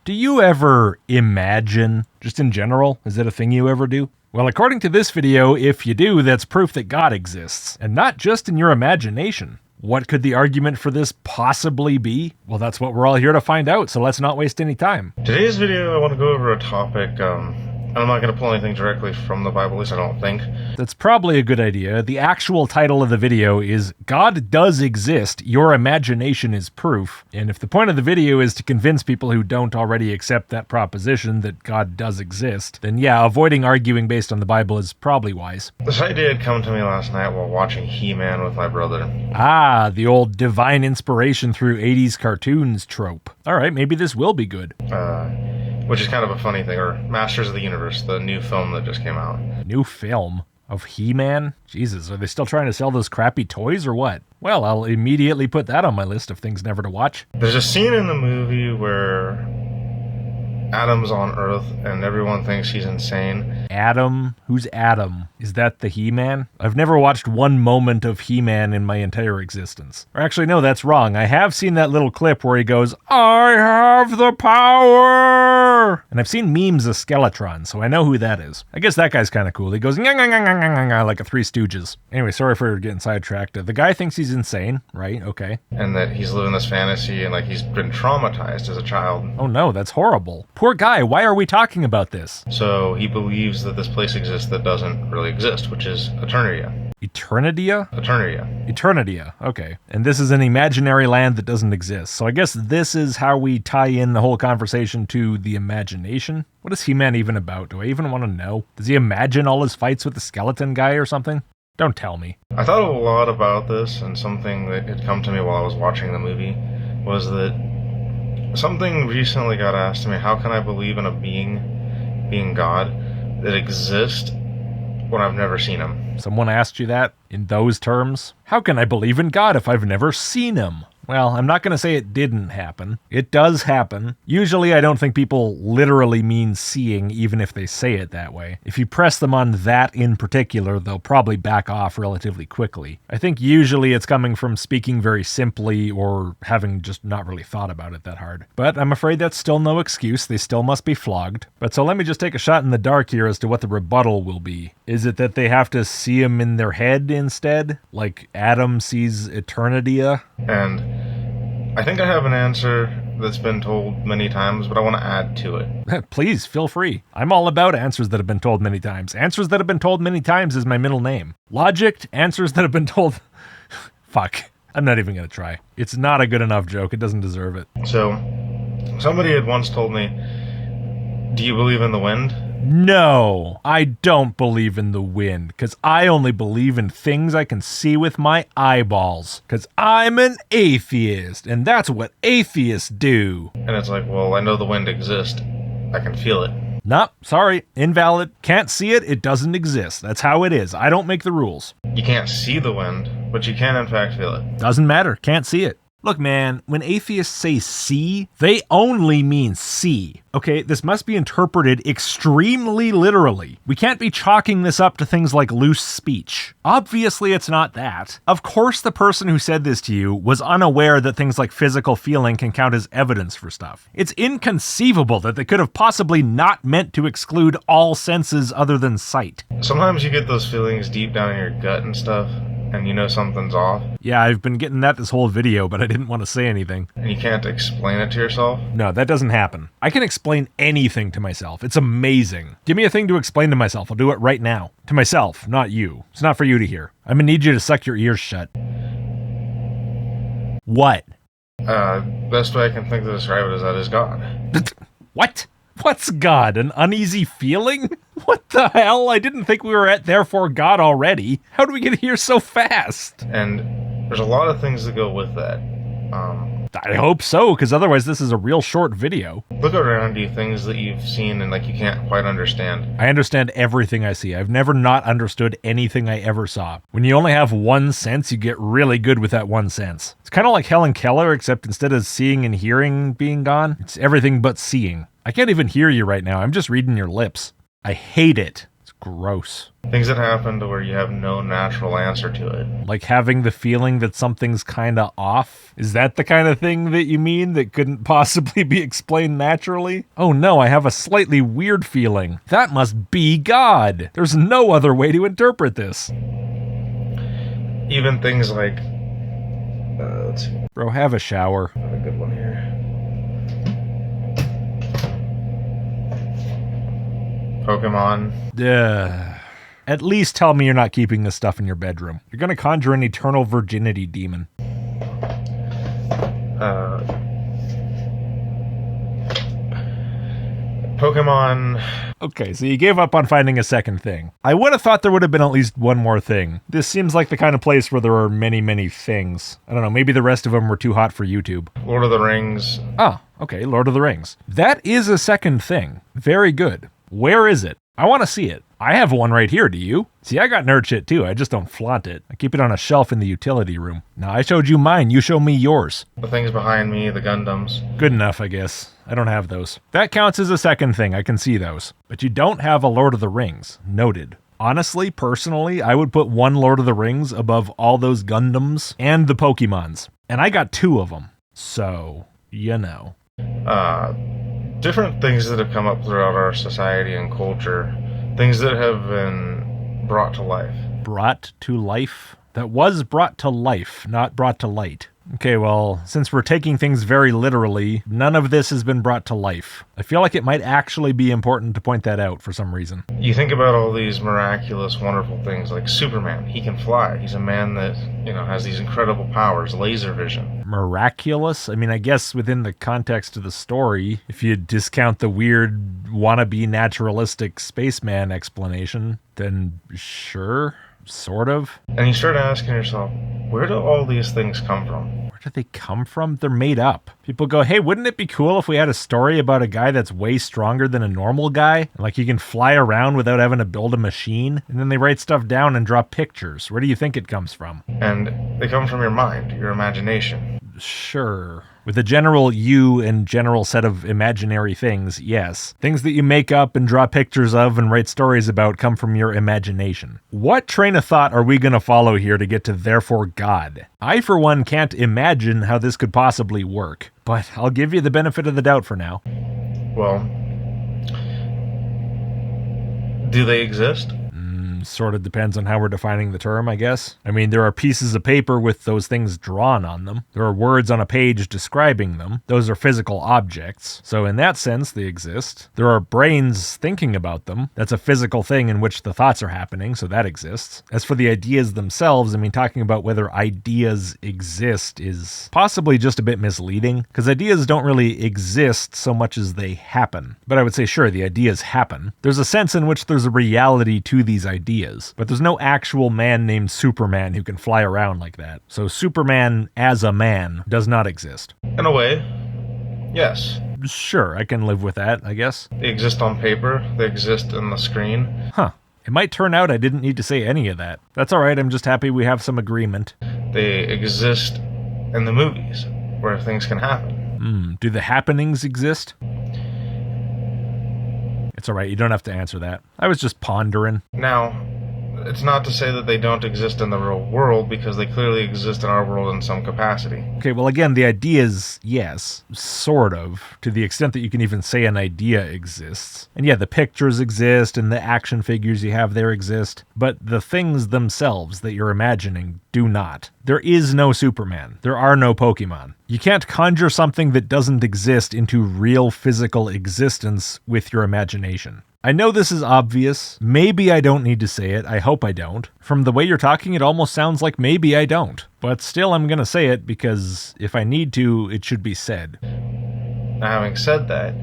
Do you ever imagine, just in general? Is it a thing you ever do? Well, according to this video, if you do, that's proof that God exists, and not just in your imagination. What could the argument for this possibly be? Well, that's what we're all here to find out, so let's not waste any time. Today's video, I want to go over a topic, I'm not going to pull anything directly from the Bible, at least I don't think. That's probably a good idea. The actual title of the video is God Does Exist, Your Imagination is Proof. And if the point of the video is to convince people who don't already accept that proposition that God does exist, then yeah, avoiding arguing based on the Bible is probably wise. This idea had come to me last night while watching He-Man with my brother. Ah, the old divine inspiration through 80s cartoons trope. All right, maybe this will be good. Which is kind of a funny thing, or Masters of the Universe, the new film that just came out. New film? Of He-Man? Jesus, are they still trying to sell those crappy toys or what? Well, I'll immediately put that on my list of things never to watch. There's a scene in the movie where Adam's on Earth and everyone thinks he's insane. Adam? Who's Adam? Is that the He-Man? I've never watched one moment of He-Man in my entire existence. Or actually, no, that's wrong. I have seen that little clip where he goes, I have the power! And I've seen memes of Skeletron, so I know who that is. I guess that guy's kind of cool. He goes, like a Three Stooges. Anyway, sorry for getting sidetracked. The guy thinks he's insane, right? Okay. And that he's living this fantasy and like he's been traumatized as a child. Oh no, that's horrible. Poor guy, why are we talking about this? So he believes that this place exists that doesn't really exist, which is Eternia. Eternidia? Eternia. Eternidia, okay. And this is an imaginary land that doesn't exist. So I guess this is how we tie in the whole conversation to the imagination. What is He-Man even about? Do I even want to know? Does he imagine all his fights with the skeleton guy or something? Don't tell me. I thought a lot about this, and something that had come to me while I was watching the movie was that something recently got asked to me, how can I believe in a being God, that exists when I've never seen him? Someone asked you that in those terms? How can I believe in God if I've never seen him? Well, I'm not going to say it didn't happen. It does happen. Usually I don't think people literally mean seeing, even if they say it that way. If you press them on that in particular, they'll probably back off relatively quickly. I think usually it's coming from speaking very simply or having just not really thought about it that hard. But I'm afraid that's still no excuse. They still must be flogged. But so let me just take a shot in the dark here as to what the rebuttal will be. Is it that they have to see him in their head instead? Like Adam sees Eternidia? And I think I have an answer that's been told many times, but I want to add to it. Please, feel free. I'm all about answers that have been told many times. Answers that have been told many times is my middle name. Logicked, answers that have been told... Fuck. I'm not even going to try. It's not a good enough joke. It doesn't deserve it. So, somebody had once told me, do you believe in the wind? No, I don't believe in the wind, because I only believe in things I can see with my eyeballs, because I'm an atheist, and that's what atheists do. And it's like, well, I know the wind exists. I can feel it. Nope, sorry, invalid. Can't see it, it doesn't exist. That's how it is. I don't make the rules. You can't see the wind, but you can in fact feel it. Doesn't matter, can't see it. Look, man, when atheists say see, they only mean see. Okay, this must be interpreted extremely literally. We can't be chalking this up to things like loose speech. Obviously, it's not that. Of course, the person who said this to you was unaware that things like physical feeling can count as evidence for stuff. It's inconceivable that they could have possibly not meant to exclude all senses other than sight. Sometimes you get those feelings deep down in your gut and stuff, and you know something's off. Yeah, I've been getting that this whole video, but I didn't want to say anything. And you can't explain it to yourself? No, that doesn't happen. I can explain anything to myself. It's amazing. Give me a thing to explain to myself. I'll do it right now. To myself, not you. It's not for you to hear. I'm gonna need you to suck your ears shut. What? Best way I can think to describe it is that is God. What? What's God? An uneasy feeling? What the hell? I didn't think we were at Therefore God already. How did we get here so fast? And there's a lot of things that go with that. I hope so, because otherwise this is a real short video. Look around you, things that you've seen and like you can't quite understand. I understand everything I see. I've never not understood anything I ever saw. When you only have one sense, you get really good with that one sense. It's kind of like Helen Keller, except instead of seeing and hearing being gone, it's everything but seeing. I can't even hear you right now. I'm just reading your lips. I hate it. It's Gross. Things that happen to where you have no natural answer to it. Like having the feeling that something's kind of off? Is that the kind of thing that you mean that couldn't possibly be explained naturally? Oh no, I have a slightly weird feeling. That must be God. There's no other way to interpret this. Even things like... let's see. Bro, have a shower. Got a good one here. Pokemon. At least tell me you're not keeping this stuff in your bedroom. You're gonna conjure an eternal virginity demon. Pokemon. Okay, so you gave up on finding a second thing. I would have thought there would have been at least one more thing. This seems like the kind of place where there are many, many things. I don't know, maybe the rest of them were too hot for YouTube. Lord of the Rings. Oh, okay, Lord of the Rings. That is a second thing. Very good. Where is it? I want to see it. I have one right here, do you? See, I got nerd shit too, I just don't flaunt it. I keep it on a shelf in the utility room. Now, I showed you mine, you show me yours. The things behind me, the Gundams. Good enough, I guess. I don't have those. That counts as a second thing, I can see those. But you don't have a Lord of the Rings. Noted. Honestly, personally, I would put one Lord of the Rings above all those Gundams and the Pokemons. And I got 2 of them. So, you know. Different things that have come up throughout our society and culture. Things that have been brought to life. Brought to life? That was brought to life, not brought to light. Okay, well, since we're taking things very literally, none of this has been brought to life. I feel like it might actually be important to point that out for some reason. You think about all these miraculous, wonderful things like Superman. He can fly. He's a man that, has these incredible powers, laser vision. Miraculous? I mean, I guess within the context of the story, if you discount the weird, wannabe naturalistic spaceman explanation, then sure. Sort of. And you start asking yourself, where do all these things come from? Where do they come from? They're made up. People go, hey, wouldn't it be cool if we had a story about a guy that's way stronger than a normal guy? Like he can fly around without having to build a machine? And then they write stuff down and draw pictures. Where do you think it comes from? And they come from your mind, your imagination. Sure. With a general you and general set of imaginary things, yes. Things that you make up and draw pictures of and write stories about come from your imagination. What train of thought are we going to follow here to get to therefore God? I, for one, can't imagine how this could possibly work, but I'll give you the benefit of the doubt for now. Well, do they exist? Sort of depends on how we're defining the term, I guess. I mean, there are pieces of paper with those things drawn on them. There are words on a page describing them. Those are physical objects. So in that sense, they exist. There are brains thinking about them. That's a physical thing in which the thoughts are happening, so that exists. As for the ideas themselves, I mean, talking about whether ideas exist is possibly just a bit misleading, because ideas don't really exist so much as they happen. But I would say, sure, the ideas happen. There's a sense in which there's a reality to these ideas. But there's no actual man named Superman who can fly around like that. So Superman as a man does not exist. In a way, yes. Sure, I can live with that, I guess. They exist on paper. They exist in the screen. Huh. It might turn out I didn't need to say any of that. That's alright, I'm just happy we have some agreement. They exist in the movies, where things can happen. Do the happenings exist? It's alright, you don't have to answer that. I was just pondering. Now, it's not to say that they don't exist in the real world, because they clearly exist in our world in some capacity. Okay, well again, the ideas, yes, sort of, to the extent that you can even say an idea exists. And yeah, the pictures exist, and the action figures you have there exist, but the things themselves that you're imagining do not. There is no Superman. There are no Pokemon. You can't conjure something that doesn't exist into real physical existence with your imagination. I know this is obvious. Maybe I don't need to say it. I hope I don't. From the way you're talking, it almost sounds like maybe I don't. But still, I'm gonna say it because if I need to, it should be said. Now, having said that,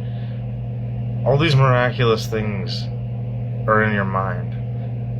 all these miraculous things are in your mind.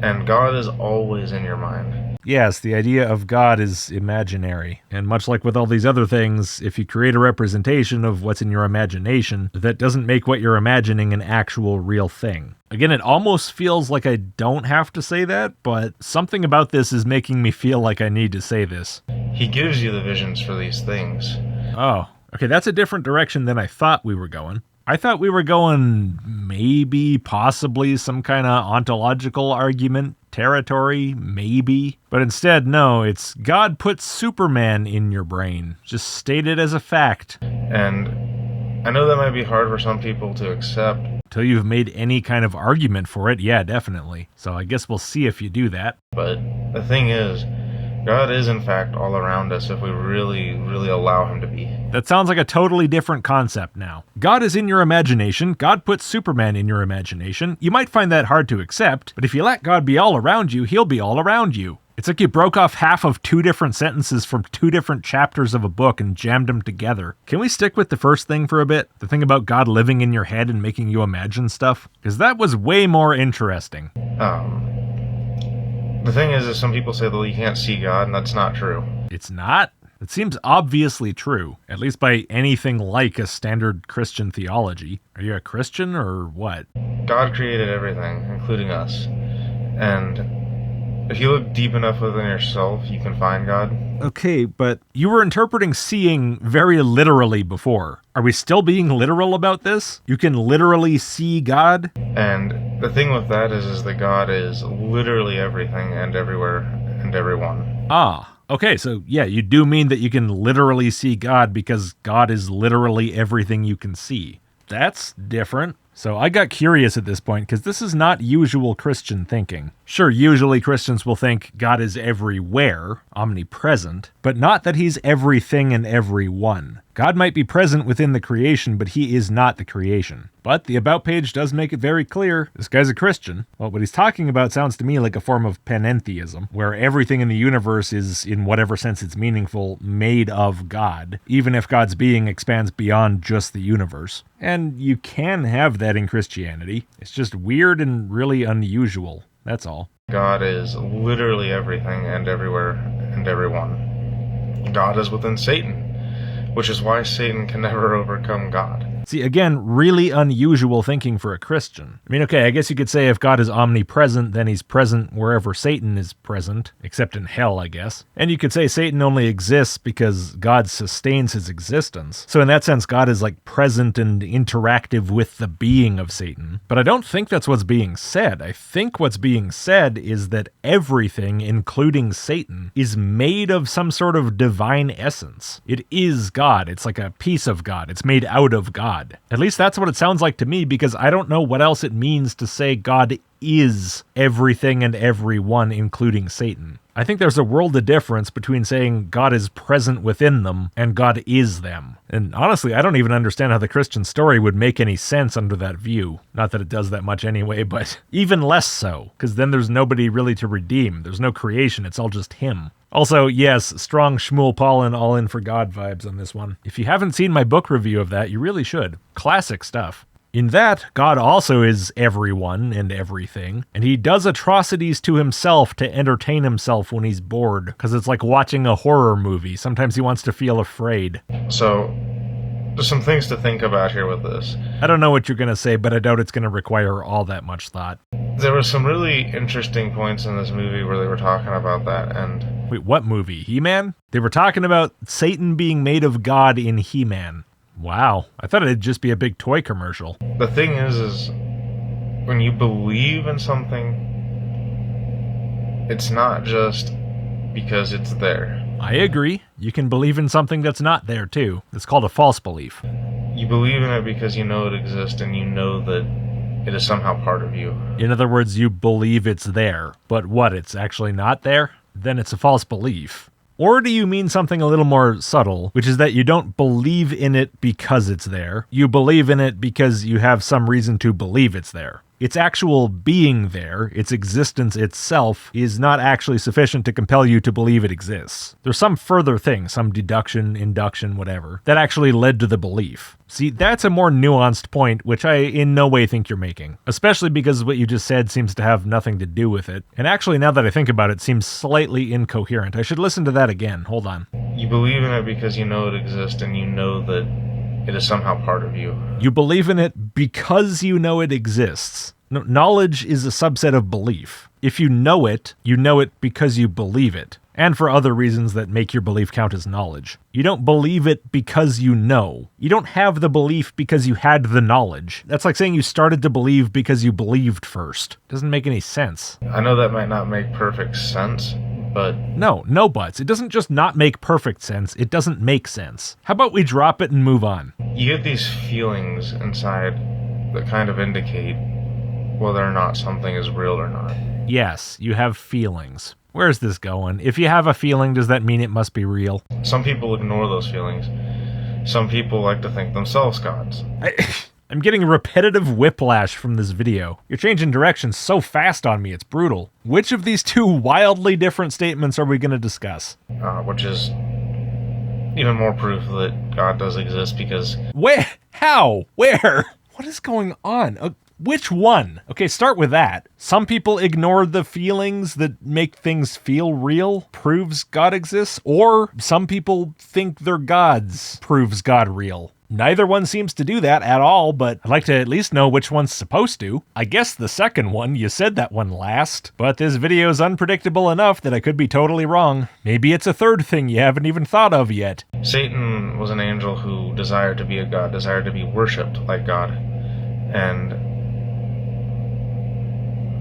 And God is always in your mind. Yes, the idea of God is imaginary. And much like with all these other things, if you create a representation of what's in your imagination, that doesn't make what you're imagining an actual real thing. Again, it almost feels like I don't have to say that, but something about this is making me feel like I need to say this. He gives you the visions for these things. Oh, okay, that's a different direction than I thought we were going. I thought we were going maybe, possibly some kind of ontological argument territory, maybe. But instead, no, it's God put Superman in your brain. Just state it as a fact. And I know that might be hard for some people to accept. Till you've made any kind of argument for it, yeah, definitely. So I guess we'll see if you do that. But the thing is, God is in fact all around us if we really, really allow him to be. That sounds like a totally different concept now. God is in your imagination. God put Superman in your imagination. You might find that hard to accept, but if you let God be all around you, he'll be all around you. It's like you broke off half of two different sentences from two different chapters of a book and jammed them together. Can we stick with the first thing for a bit? The thing about God living in your head and making you imagine stuff? Because that was way more interesting. The thing is some people say that you can't see God, and that's not true. It's not? It seems obviously true, at least by anything like a standard Christian theology. Are you a Christian or what? God created everything, including us. And if you look deep enough within yourself, you can find God. Okay, but you were interpreting seeing very literally before. Are we still being literal about this? You can literally see God? And the thing with that is that God is literally everything and everywhere and everyone. Ah, okay, so yeah, you do mean that you can literally see God because God is literally everything you can see. That's different. So I got curious at this point because this is not usual Christian thinking. Sure, usually Christians will think God is everywhere, omnipresent, but not that he's everything and everyone. God might be present within the creation, but he is not the creation. But the About page does make it very clear this guy's a Christian. Well, what he's talking about sounds to me like a form of panentheism, where everything in the universe is, in whatever sense it's meaningful, made of God, even if God's being expands beyond just the universe. And you can have that in Christianity. It's just weird and really unusual. That's all. God is literally everything and everywhere and everyone. God is within Satan, which is why Satan can never overcome God. See, again, really unusual thinking for a Christian. I mean, okay, I guess you could say if God is omnipresent, then he's present wherever Satan is present, except in hell, I guess. And you could say Satan only exists because God sustains his existence. So in that sense, God is like present and interactive with the being of Satan. But I don't think that's what's being said. I think what's being said is that everything, including Satan, is made of some sort of divine essence. It is God. It's like a piece of God. It's made out of God. At least that's what it sounds like to me, because I don't know what else it means to say God is everything and everyone, including Satan. I think there's a world of difference between saying God is present within them and God is them. And honestly, I don't even understand how the Christian story would make any sense under that view. Not that it does that much anyway, but even less so, because then there's nobody really to redeem. There's no creation, it's all just him. Also, yes, strong Shmuel Paulin all in for God vibes on this one. If you haven't seen my book review of that, you really should. Classic stuff. In that, God also is everyone and everything, and he does atrocities to himself to entertain himself when he's bored, because it's like watching a horror movie. Sometimes he wants to feel afraid. So, there's some things to think about here with this. I don't know what you're going to say, but I doubt it's going to require all that much thought. There were some really interesting points in this movie where they were talking about that, and... Wait, what movie? He-Man? They were talking about Satan being made of God in He-Man. Wow, I thought it'd just be a big toy commercial. The thing is when you believe in something, it's not just because it's there. I agree. You can believe in something that's not there, too. It's called a false belief. You believe in it because you know it exists and you know that it is somehow part of you. In other words, you believe it's there. But what, it's actually not there? Then it's a false belief. Or do you mean something a little more subtle, which is that you don't believe in it because it's there. You believe in it because you have some reason to believe it's there. Its actual being there, its existence itself, is not actually sufficient to compel you to believe it exists. There's some further thing, some deduction, induction, whatever, that actually led to the belief. See, that's a more nuanced point, which I in no way think you're making. Especially because what you just said seems to have nothing to do with it. And actually, now that I think about it, seems slightly incoherent. I should listen to that again. Hold on. You believe in it because you know it exists and you know that it is somehow part of you. You believe in it because you know it exists. No, knowledge is a subset of belief. If you know it because you believe it. and for other reasons that make your belief count as knowledge. You don't believe it because you know. You don't have the belief because you had the knowledge. That's like saying you started to believe because you believed first. Doesn't make any sense. I know that might not make perfect sense, but... No buts. It doesn't just not make perfect sense, it doesn't make sense. How about we drop it and move on? You get these feelings inside that kind of indicate whether or not something is real or not. Yes, you have feelings. Where's this going? If you have a feeling, does that mean it must be real? Some people ignore those feelings. Some people like to think themselves gods. I'm getting a repetitive whiplash from this video. You're changing directions so fast on me, it's brutal. Which of these two wildly different statements are we going to discuss? Which is even more proof that God does exist because... Where? How? Where? What is going on? Which one? Okay, start with that. Some people ignore the feelings that make things feel real, proves God exists, or some people think they're gods, proves God real. Neither one seems to do that at all, but I'd like to at least know which one's supposed to. I guess the second one, you said that one last, but this video's unpredictable enough that I could be totally wrong. Maybe it's a third thing you haven't even thought of yet. Satan was an angel who desired to be a god, desired to be worshipped like God, and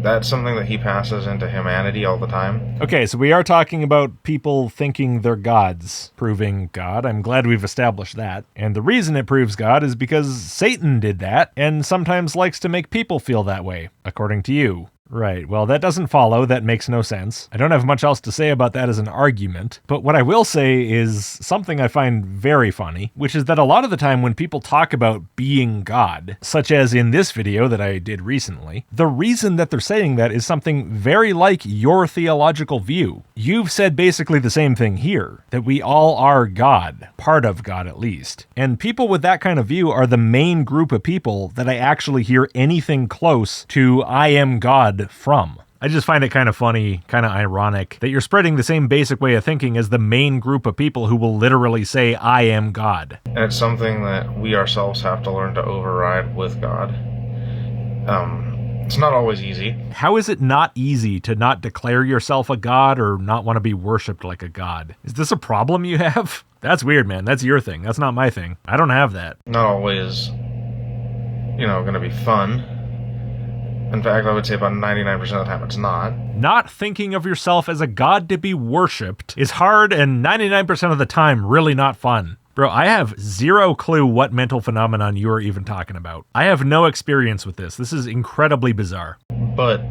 that's something that he passes into humanity all the time. Okay, so we are talking about people thinking they're gods, proving God. I'm glad we've established that. And the reason it proves God is because Satan did that, and sometimes likes to make people feel that way, according to you. Right, well, that doesn't follow. That makes no sense. I don't have much else to say about that as an argument, but what I will say is something I find very funny, which is that a lot of the time when people talk about being God, such as in this video that I did recently, the reason that they're saying that is something very like your theological view. You've said basically the same thing here, that we all are God, part of God at least. And people with that kind of view are the main group of people that I actually hear anything close to I am God from. I just find it kind of funny, kind of ironic, that you're spreading the same basic way of thinking as the main group of people who will literally say, I am God. And it's something that we ourselves have to learn to override with God. It's not always easy. How is it not easy to not declare yourself a god or not want to be worshipped like a god? Is this a problem you have? That's weird, man. That's your thing. That's not my thing. I don't have that. Not always, going to be fun. In fact, I would say about 99% of the time it's not. Not thinking of yourself as a god to be worshipped is hard and 99% of the time really not fun. Bro, I have zero clue what mental phenomenon you are even talking about. I have no experience with this. This is incredibly bizarre. But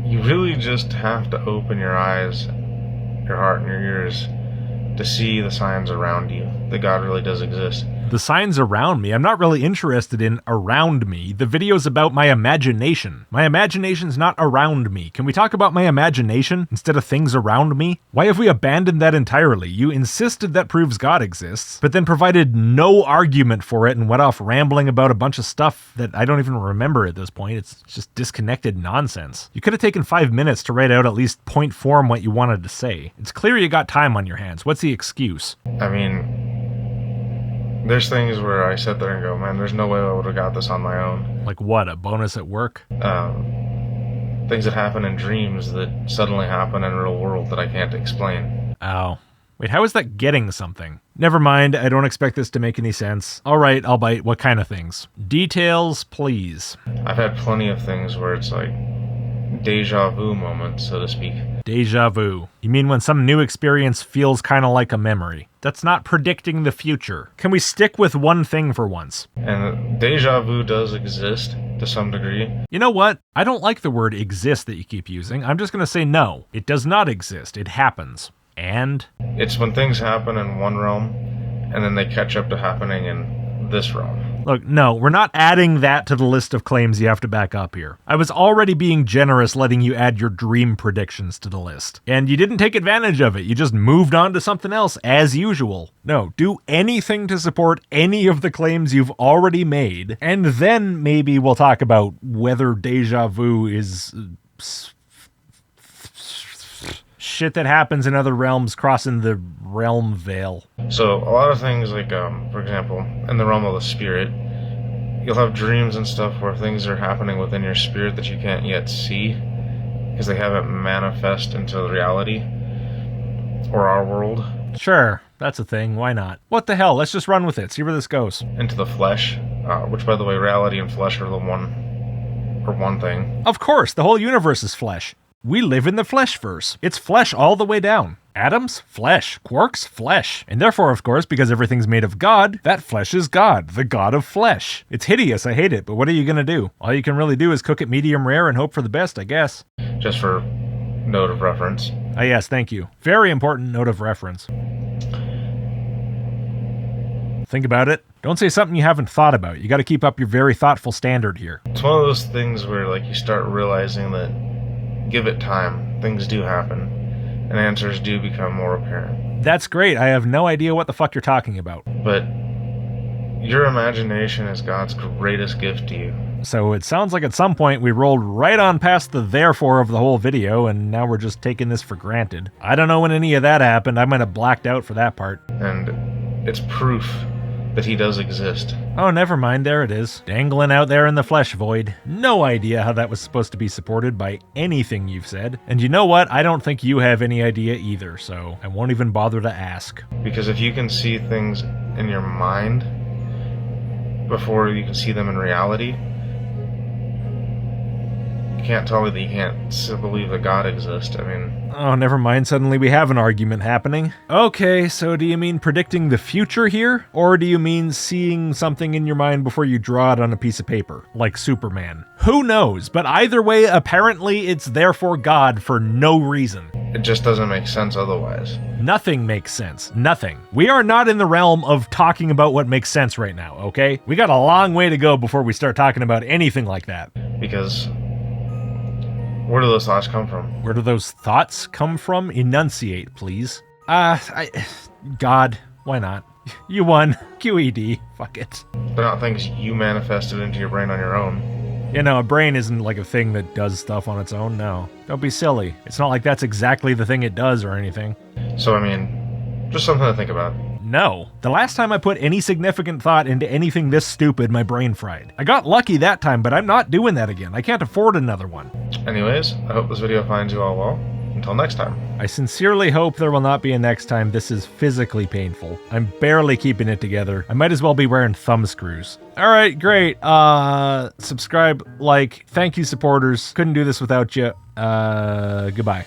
you really just have to open your eyes, your heart, and your ears to see the signs around you that God really does exist. The signs around me, I'm not really interested in around me. The video's about my imagination. My imagination's not around me. Can we talk about my imagination instead of things around me? Why have we abandoned that entirely? You insisted that proves God exists, but then provided no argument for it and went off rambling about a bunch of stuff that I don't even remember at this point. It's just disconnected nonsense. You could have taken 5 minutes to write out at least point form what you wanted to say. It's clear you got time on your hands. What's the excuse? I mean, there's things where I sit there and go, man, there's no way I would have got this on my own. Like what, a bonus at work? Things that happen in dreams that suddenly happen in the real world that I can't explain. Oh. Wait, how is that getting something? Never mind, I don't expect this to make any sense. Alright, I'll bite. What kind of things? Details, please. I've had plenty of things where it's like deja vu moments, so to speak. Deja vu. You mean when some new experience feels kind of like a memory? That's not predicting the future. Can we stick with one thing for once? And deja vu does exist to some degree. You know what? I don't like the word exist that you keep using. I'm just going to say no. It does not exist. It happens. And? It's when things happen in one realm, and then they catch up to happening in this realm. Look, no, we're not adding that to the list of claims you have to back up here. I was already being generous letting you add your dream predictions to the list. And you didn't take advantage of it. You just moved on to something else, as usual. No, do anything to support any of the claims you've already made, and then maybe we'll talk about whether deja vu is shit that happens in other realms crossing the realm veil. So a lot of things like, for example, in the realm of the spirit, you'll have dreams and stuff where things are happening within your spirit that you can't yet see. because they haven't manifest into reality or our world. Sure, that's a thing. Why not? What the hell? Let's just run with it. See where this goes. Into the flesh, which, by the way, reality and flesh are one thing. Of course, the whole universe is flesh. We live in the flesh-verse. It's flesh all the way down. Atoms? Flesh. Quarks? Flesh. And therefore, of course, because everything's made of God, that flesh is God, the God of flesh. It's hideous, I hate it, but what are you gonna do? All you can really do is cook it medium rare and hope for the best, I guess. Just for note of reference. Ah, yes, thank you. Very important note of reference. Think about it. Don't say something you haven't thought about. You gotta keep up your very thoughtful standard here. It's one of those things where, like, you start realizing that give it time, things do happen, and answers do become more apparent. That's great. I have no idea what the fuck you're talking about. But your imagination is God's greatest gift to you. So it sounds like at some point we rolled right on past the therefore of the whole video, and now we're just taking this for granted. I don't know when any of that happened. I might have blacked out for that part. And it's proof that he does exist. Oh, never mind. There it is. Dangling out there in the flesh void. No idea how that was supposed to be supported by anything you've said. And you know what? I don't think you have any idea either, so I won't even bother to ask. Because if you can see things in your mind before you can see them in reality, you can't tell me that you can't still believe that God exists. I mean... Oh, never mind. Suddenly we have an argument happening. Okay, so do you mean predicting the future here? Or do you mean seeing something in your mind before you draw it on a piece of paper? Like Superman. Who knows? But either way, apparently it's therefore God for no reason. It just doesn't make sense otherwise. Nothing makes sense. Nothing. We are not in the realm of talking about what makes sense right now, okay? We got a long way to go before we start talking about anything like that. Because... where do those thoughts come from? Where do those thoughts come from? Enunciate, please. God, why not? You won. QED. Fuck it. They're not things you manifested into your brain on your own. You know, a brain isn't like a thing that does stuff on its own, no. Don't be silly. It's not like that's exactly the thing it does or anything. So, I mean, just something to think about. No. The last time I put any significant thought into anything this stupid, my brain fried. I got lucky that time, but I'm not doing that again. I can't afford another one. Anyways, I hope this video finds you all well. Until next time. I sincerely hope there will not be a next time. This is physically painful. I'm barely keeping it together. I might as well be wearing thumb screws. Alright, great. Subscribe, like, thank you supporters. Couldn't do this without you. Goodbye.